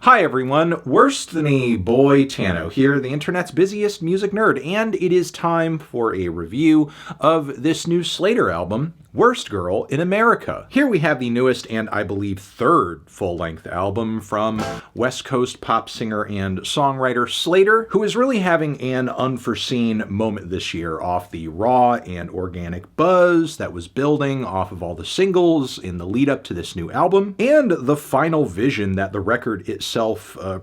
Hi everyone, BRITTANY boy Tano here, the internet's busiest music nerd, and it is time for a review of this new Slayyyter album, Worst Girl in America. Here we have the newest and I believe third full-length album from West Coast pop singer and songwriter Slayyyter, who is really having an unforeseen moment this year off the raw and organic buzz that was building off of all the singles in the lead up to this new album, and the final vision that the record itself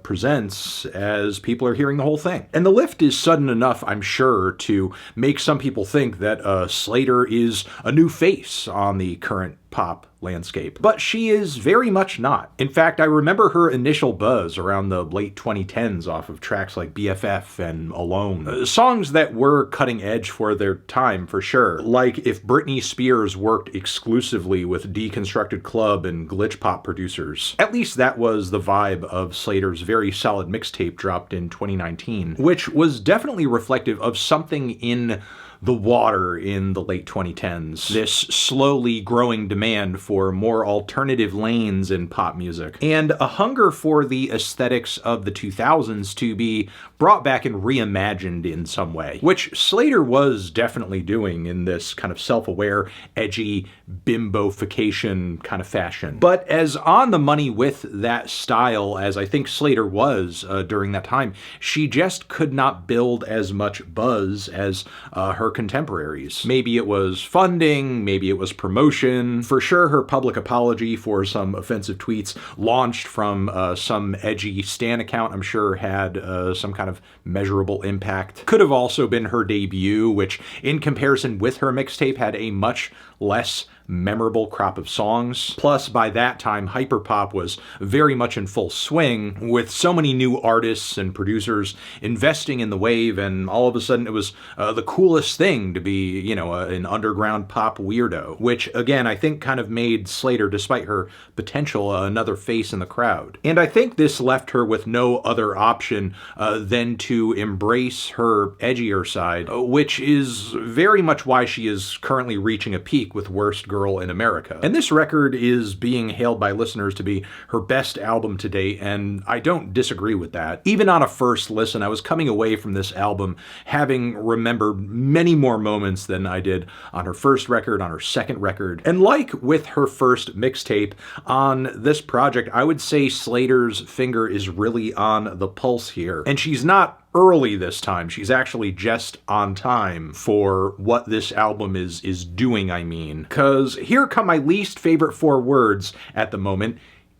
presents as people are hearing the whole thing. And the lift is sudden enough, I'm sure, to make some people think that Slayyyter is a new face on the current pop landscape. But she is very much not. In fact, I remember her initial buzz around the late 2010s off of tracks like BFF and Alone. Songs that were cutting edge for their time, for sure. Like if Britney Spears worked exclusively with Deconstructed Club and glitch pop producers. At least that was the vibe of Slayyyter's very solid mixtape dropped in 2019, which was definitely reflective of something in the water in the late 2010s. This slowly growing demand for more alternative lanes in pop music, and a hunger for the aesthetics of the 2000s to be brought back and reimagined in some way, which Slayyyter was definitely doing in this kind of self-aware, edgy, bimbofication kind of fashion. But as on the money with that style as I think Slayyyter was during that time, she just could not build as much buzz as her contemporaries. Maybe it was funding, maybe it was promotion. For sure, her public apology for some offensive tweets launched from some edgy stan account, I'm sure had some kind of measurable impact. Could have also been her debut, which in comparison with her mixtape had a much less memorable crop of songs. Plus, by that time, hyperpop was very much in full swing, with so many new artists and producers investing in the wave, and all of a sudden it was the coolest thing to be, you know, an underground pop weirdo, which again, I think kind of made Slayyyter, despite her potential, another face in the crowd. And I think this left her with no other option than to embrace her edgier side, which is very much why she is currently reaching a peak with Worst Girl in America. And this record is being hailed by listeners to be her best album to date, and I don't disagree with that. Even on a first listen, I was coming away from this album having remembered many more moments than I did on her first record, on her second record. And like with her first mixtape, on this project, I would say Slayyyter's finger is really on the pulse here. And she's not early this time. She's actually just on time for what this album is doing, I mean. 'Cause here come my least favorite 4 words at the moment.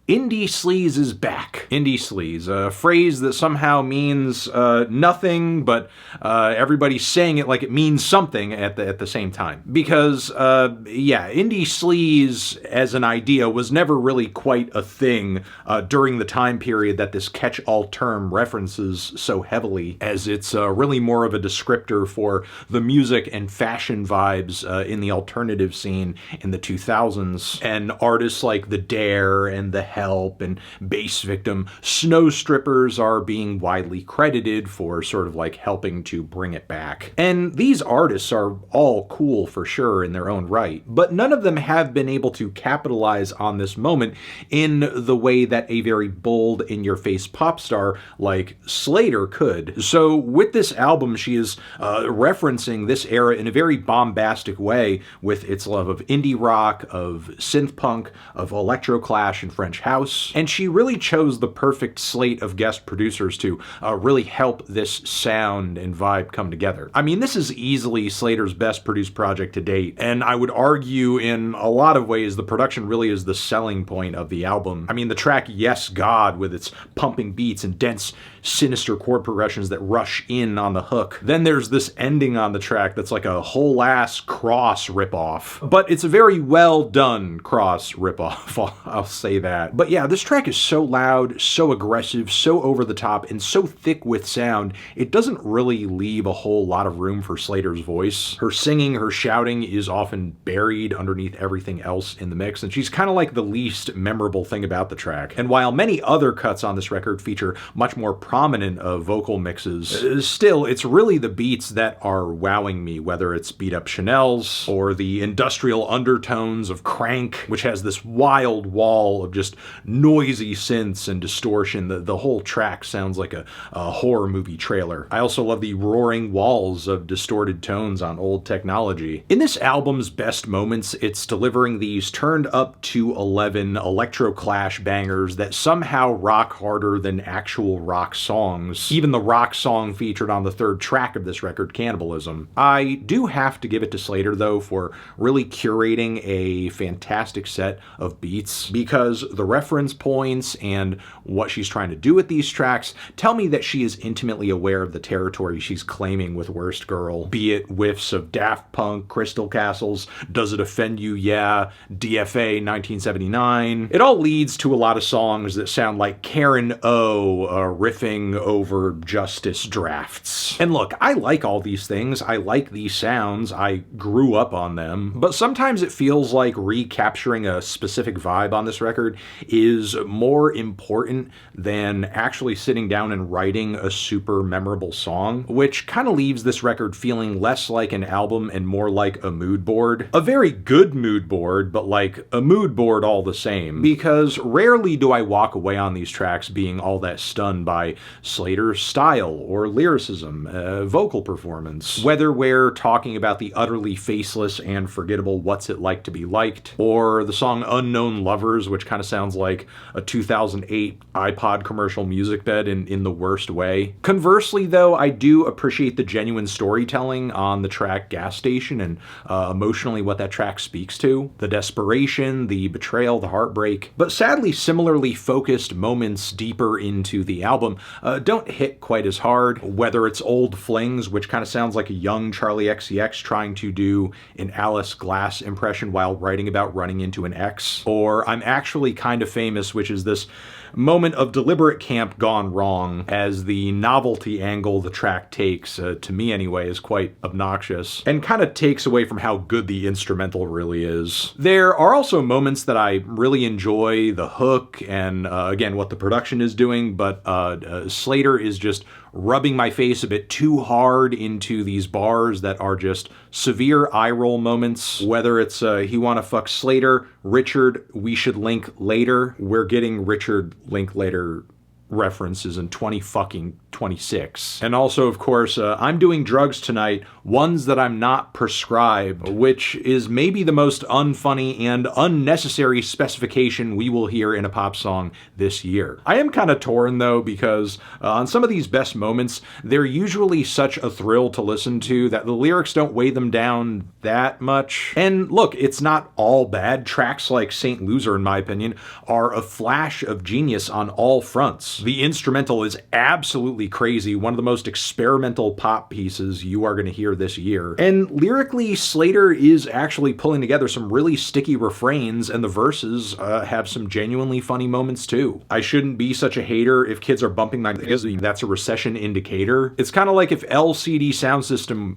Indie sleaze is back. Indie sleaze, a phrase that somehow means nothing, but everybody's saying it like it means something at the same time. Because, yeah, indie sleaze as an idea was never really quite a thing during the time period that this catch-all term references so heavily, as it's really more of a descriptor for the music and fashion vibes in the alternative scene in the 2000s. And artists like The Dare and The Help and Bass Victim, Snow Strippers are being widely credited for sort of like helping to bring it back. And these artists are all cool for sure in their own right, but none of them have been able to capitalize on this moment in the way that a very bold, in-your-face pop star like Slayyyter could. So with this album, she is referencing this era in a very bombastic way with its love of indie rock, of synth punk, of electroclash and French house, and she really chose the perfect slate of guest producers to really help this sound and vibe come together. I mean, this is easily Slayyyter's best produced project to date, and I would argue in a lot of ways the production really is the selling point of the album. I mean, the track Yes God, with its pumping beats and dense, sinister chord progressions that rush in on the hook. Then there's this ending on the track that's like a whole ass Cross ripoff, but it's a very well done Cross ripoff, I'll say that. But yeah, this track is so loud, so aggressive, so over the top, and so thick with sound, it doesn't really leave a whole lot of room for Slayyyter's voice. Her singing, her shouting is often buried underneath everything else in the mix, and she's kind of like the least memorable thing about the track. And while many other cuts on this record feature much more prominent vocal mixes, still, it's really the beats that are wowing me, whether it's Beat Up Chanel's or the industrial undertones of Crank, which has this wild wall of just noisy synths and distortion. The whole track sounds like a horror movie trailer. I also love the roaring walls of distorted tones on old technology. In this album's best moments, it's delivering these turned up to 11 electro-clash bangers that somehow rock harder than actual rock songs. Even the rock song featured on the third track of this record, Cannibalism. I do have to give it to Slayyyter, though, for really curating a fantastic set of beats, because the reference points and what she's trying to do with these tracks tell me that she is intimately aware of the territory she's claiming with Worst Girl, be it whiffs of Daft Punk, Crystal Castles, Does It Offend You? Yeah, DFA 1979. It all leads to a lot of songs that sound like Karen O riffing over Justice drafts. And look, I like all these things. I like these sounds. I grew up on them. But sometimes it feels like recapturing a specific vibe on this record is more important than actually sitting down and writing a super memorable song, which kind of leaves this record feeling less like an album and more like a mood board. A very good mood board, but like a mood board all the same. Because rarely do I walk away on these tracks being all that stunned by Slayyyter's style or lyricism, vocal performance. Whether we're talking about the utterly faceless and forgettable What's It Like to Be Liked, or the song Unknown Lovers, which kind of sounds like a 2008 iPod commercial music bed in the worst way. Conversely, though, I do appreciate the genuine storytelling on the track Gas Station and emotionally what that track speaks to. The desperation, the betrayal, the heartbreak. But sadly, similarly focused moments deeper into the album don't hit quite as hard, whether it's Old Flings, which kind of sounds like a young Charlie XCX trying to do an Alice Glass impression while writing about running into an ex, or I'm Actually Kind of Famous, which is this moment of deliberate camp gone wrong, as the novelty angle the track takes, to me anyway, is quite obnoxious, and kind of takes away from how good the instrumental really is. There are also moments that I really enjoy, the hook, and again, what the production is doing, but Slayyyter is just rubbing my face a bit too hard into these bars that are just severe eye roll moments. Whether it's he wanna fuck Slayyyter, Richard, we should link later. We're getting Richard Linklater references in 2026. And also, of course, I'm doing drugs tonight, ones that I'm not prescribed, which is maybe the most unfunny and unnecessary specification we will hear in a pop song this year. I am kind of torn, though, because on some of these best moments, they're usually such a thrill to listen to that the lyrics don't weigh them down that much. And look, it's not all bad. Tracks like Saint Loser, in my opinion, are a flash of genius on all fronts. The instrumental is absolutely crazy, one of the most experimental pop pieces you are going to hear this year. And lyrically, Slayyyter is actually pulling together some really sticky refrains, and the verses have some genuinely funny moments too. I shouldn't be such a hater if kids are bumping my music. That's a recession indicator. It's kind of like if LCD Sound System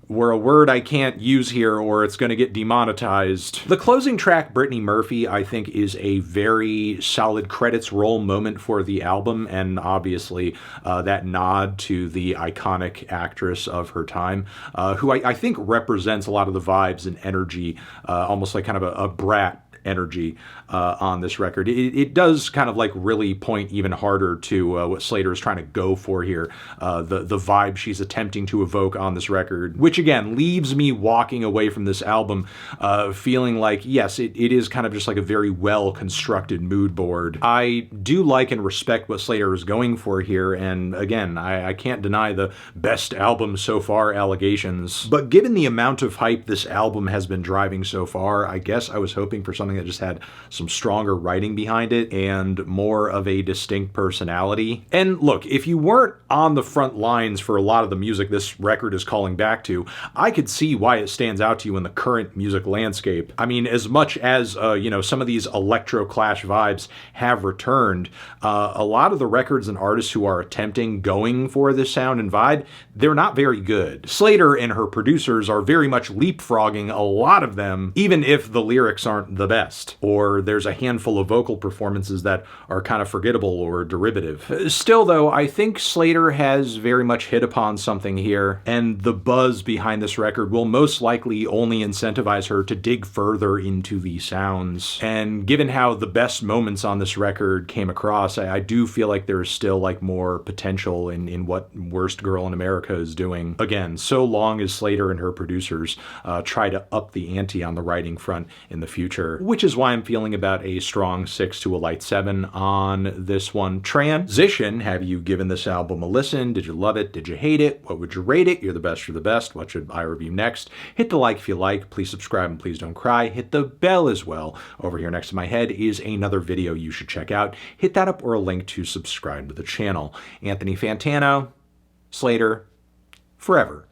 were a word I can't use here or it's going to get demonetized. The closing track, Brittany Murphy, I think is a very solid credits roll moment for the album, and obviously that nod to the iconic actress of her time, who I think represents a lot of the vibes and energy, almost like kind of a brat energy on this record. It does kind of like really point even harder to what Slayyyter is trying to go for here, the vibe she's attempting to evoke on this record, which again leaves me walking away from this album feeling like, yes, it is kind of just like a very well constructed mood board. I do like and respect what Slayyyter is going for here, and again, I can't deny the best album so far allegations, but given the amount of hype this album has been driving so far, I guess I was hoping for something that just had some stronger writing behind it and more of a distinct personality. And look, if you weren't on the front lines for a lot of the music this record is calling back to, I could see why it stands out to you in the current music landscape. I mean, as much as, some of these electro-clash vibes have returned, a lot of the records and artists who are attempting going for this sound and vibe, they're not very good. Slayyyter and her producers are very much leapfrogging a lot of them, even if the lyrics aren't the best. best, or there's a handful of vocal performances that are kind of forgettable or derivative. Still though, I think Slayyyter has very much hit upon something here, and the buzz behind this record will most likely only incentivize her to dig further into these sounds. And given how the best moments on this record came across, I do feel like there's still like more potential in what Worst Girl in America is doing. Again, so long as Slayyyter and her producers try to up the ante on the writing front in the future, which is why I'm feeling about a strong 6 to a light 7 on this one. Transition, have you given this album a listen? Did you love it? Did you hate it? What would you rate it? You're the best, you're the best. What should I review next? Hit the like if you like. Please subscribe and please don't cry. Hit the bell as well. Over here next to my head is another video you should check out. Hit that up or a link to subscribe to the channel. Anthony Fantano, Slayyyter, forever.